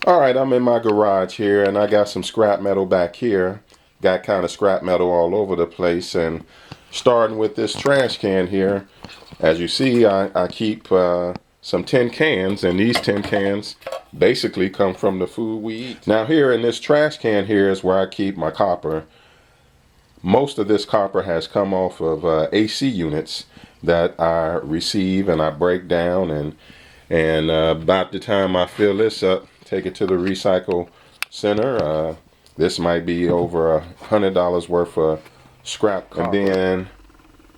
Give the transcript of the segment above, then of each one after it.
All right, I'm in my garage here and I got some scrap metal back here. Got kind of scrap metal all over the place, and starting with this trash can here. As you see, I keep some tin cans, and these tin cans basically come from the food we eat. Now here in this trash can here is where I keep my copper. Most of this copper has come off of AC units that I receive and I break down, and about the time I fill this up, take it to the recycle center, this might be over $100 worth of scrap copper. And then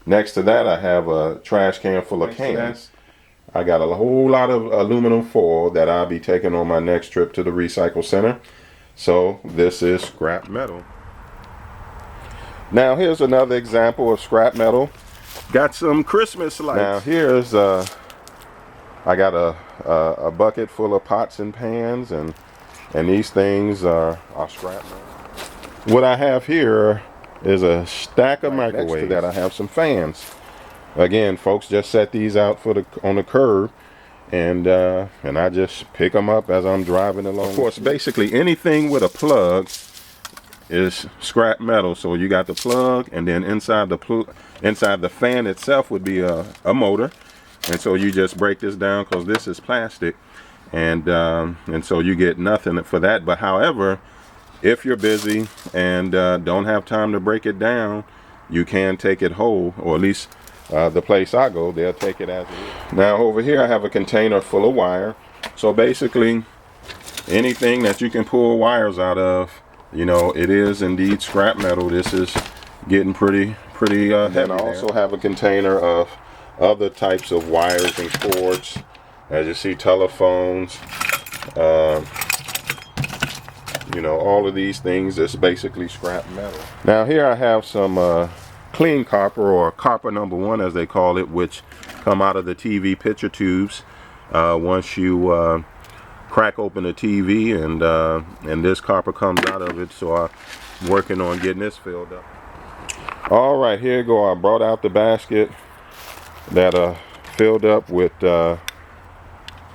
next to that, I have a trash can full of cans. I got a whole lot of aluminum foil that I'll be taking on my next trip to the recycle center. So this is scrap metal. Now here's another example of scrap metal. Got some Christmas lights. Now here's I got a bucket full of pots and pans, and these things are scrap metal. What I have here is a stack of microwaves. That I have some fans. Again, folks just set these out on the curb, and I just pick them up as I'm driving along. Of course, basically anything with a plug is scrap metal. So you got the plug, and then inside the fan itself would be a motor, and so you just break this down because this is plastic, and so you get nothing for that. But however, if you're busy and don't have time to break it down, you can take it whole, or at least the place I go, they'll take it as it is. Now over here I have a container full of wire. So basically anything that you can pull wires out of, you know, it is indeed scrap metal. This is getting pretty heavy. And I also have a container of other types of wires and cords. As you see, telephones, you know, all of these things is basically scrap metal. Now here I have some clean copper, or copper number 1 as they call it, which come out of the TV picture tubes. Once you crack open the TV, and this copper comes out of it, so I'm working on getting this filled up. All right, here you go. I brought out the basket that filled up with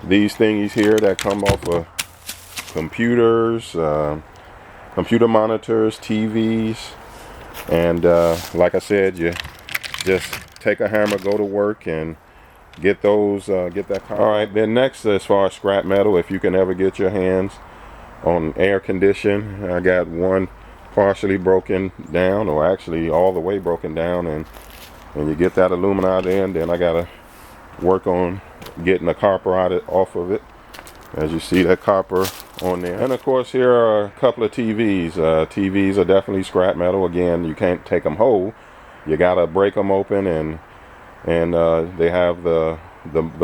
these thingies here that come off of computers, computer monitors, TVs, and like I said, you just take a hammer, go to work, and get those, get that copper. All right, then next, as far as scrap metal, if you can ever get your hands on air condition, I got one partially broken down, or actually all the way broken down, and you get that aluminum out there, and then I gotta work on getting the copper off of it. As you see, that copper on there. And of course, here are a couple of TVs. TVs are definitely scrap metal. Again, you can't take them whole. You gotta break them open, and they have the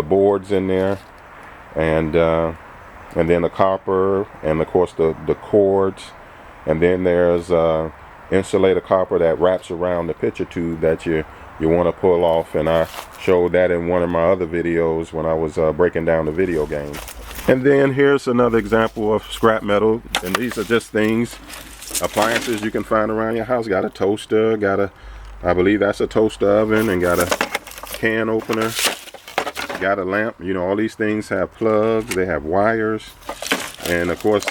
boards in there, and then the copper, and of course the cords, and then there's insulator copper that wraps around the picture tube that you want to pull off, and I showed that in one of my other videos when I was breaking down the video games. And then here's another example of scrap metal, and these are just things, appliances you can find around your house. Got a toaster, I believe that's a toaster oven, and got a can opener, got a lamp. You know, all these things have plugs, they have wires, and of course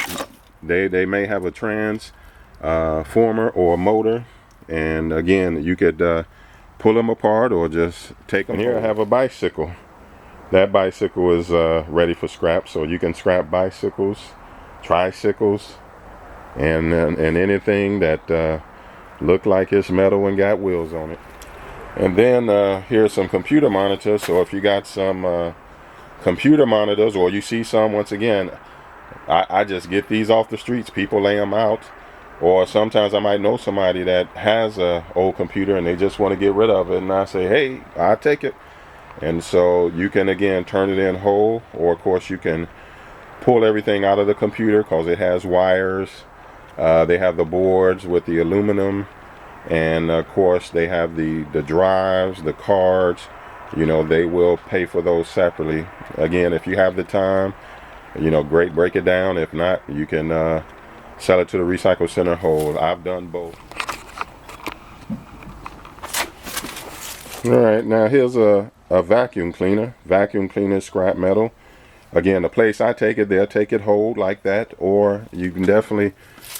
they may have a transformer or a motor, and again, you could pull them apart or just take them. And here I have a bicycle. That bicycle is ready for scrap, so you can scrap bicycles, tricycles, and anything that look like it's metal and got wheels on it. And then here's some computer monitors. So if you got some computer monitors, or you see some, once again, I just get these off the streets. People lay them out, or sometimes I might know somebody that has a old computer and they just want to get rid of it, and I say, hey, I'll take it. And so you can again turn it in whole, or of course you can pull everything out of the computer because it has wires. They have the boards with the aluminum, and of course they have the drives, the cards. You know, they will pay for those separately. Again, if you have the time, you know, great, break it down. If not, you can sell it to the recycle center whole. I've done both. All right, now here's a vacuum cleaner. Vacuum cleaner, scrap metal. Again, the place I take it, they'll take it whole like that, or you can definitely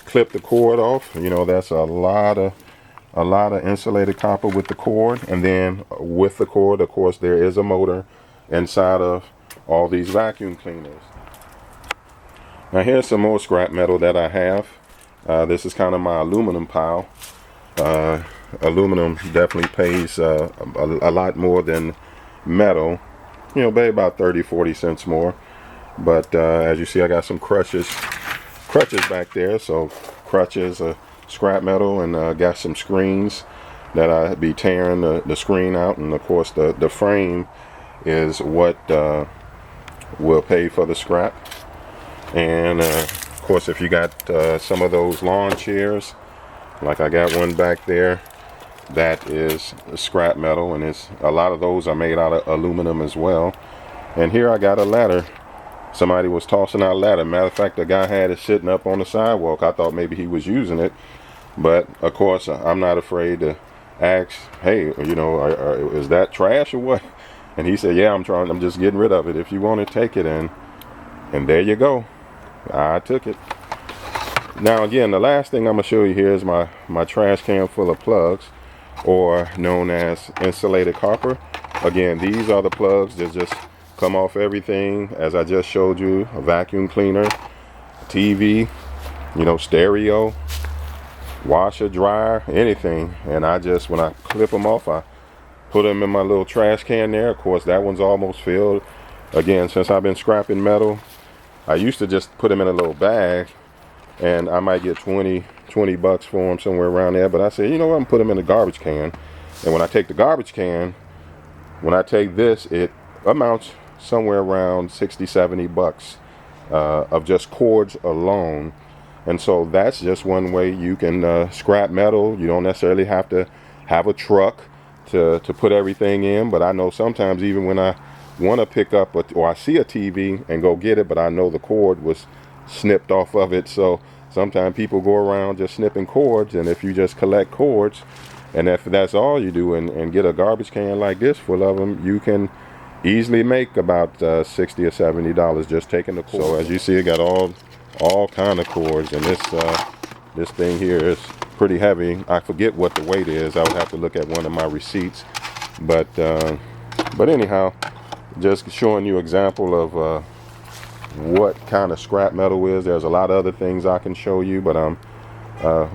clip the cord off. You know, that's a lot of insulated copper with the cord. And then with the cord, of course, there is a motor inside of all these vacuum cleaners. Now here's some more scrap metal that I have. This is kind of my aluminum pile. Aluminum definitely pays a lot more than metal. You know, maybe about 30-40 cents more. But as you see, I got some crutches back there. So crutches, scrap metal, and got some screens that I be tearing the screen out. And of course the frame is what will pay for the scrap. And of course, if you got some of those lawn chairs, like I got one back there, that is scrap metal, and a lot of those are made out of aluminum as well. And here I got a ladder. Somebody was tossing out a ladder. Matter of fact, the guy had it sitting up on the sidewalk. I thought maybe he was using it, but of course I'm not afraid to ask, hey, you know, is that trash or what? And he said, yeah, I'm just getting rid of it. If you want to take it, and there you go. I took it. Now again, the last thing I'm gonna show you here is my trash can full of plugs, or known as insulated copper. Again, these are the plugs that just come off everything, as I just showed you: a vacuum cleaner, TV, you know, stereo, washer, dryer, anything. And when I clip them off, I put them in my little trash can there. Of course, that one's almost filled. Again, since I've been scrapping metal, I used to just put them in a little bag, and I might get 20 bucks for them, somewhere around there. But I said, you know what, I'm put them in a garbage can. And when I take the garbage can, when I take this, it amounts somewhere around 60-70 bucks of just cords alone. And so that's just one way you can scrap metal. You don't necessarily have to have a truck to put everything in. But I know sometimes, even when I want to pick up or I see a TV and go get it, but I know the cord was snipped off of it. So sometimes people go around just snipping cords, and if you just collect cords, and if that's all you do, and get a garbage can like this full of them, you can easily make about $60 or $70 just taking the cords. So as you see, it got all kind of cords, and this thing here is pretty heavy. I forget what the weight is. I would have to look at one of my receipts, but anyhow, just showing you example of what kind of scrap metal is. There's a lot of other things I can show you, but I'm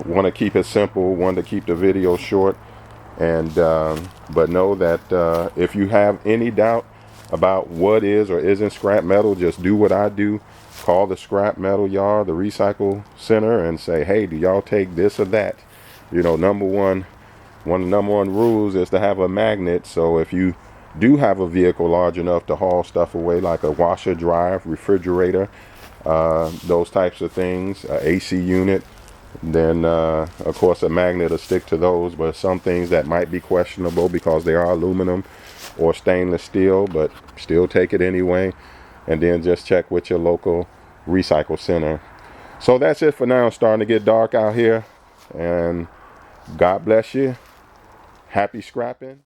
want to keep it simple, want to keep the video short. And but know that if you have any doubt about what is or isn't scrap metal, just do what I do. Call the scrap metal yard, the recycle center, and say, hey, do y'all take this or that? You know, one of the number one rules is to have a magnet. So if you do have a vehicle large enough to haul stuff away, like a washer, dryer, refrigerator, those types of things, AC unit, then of course a magnet will stick to those. But some things that might be questionable because they are aluminum or stainless steel, but still take it anyway. And then just check with your local recycle center. So that's it for now. It's starting to get dark out here, and God bless you. Happy scrapping.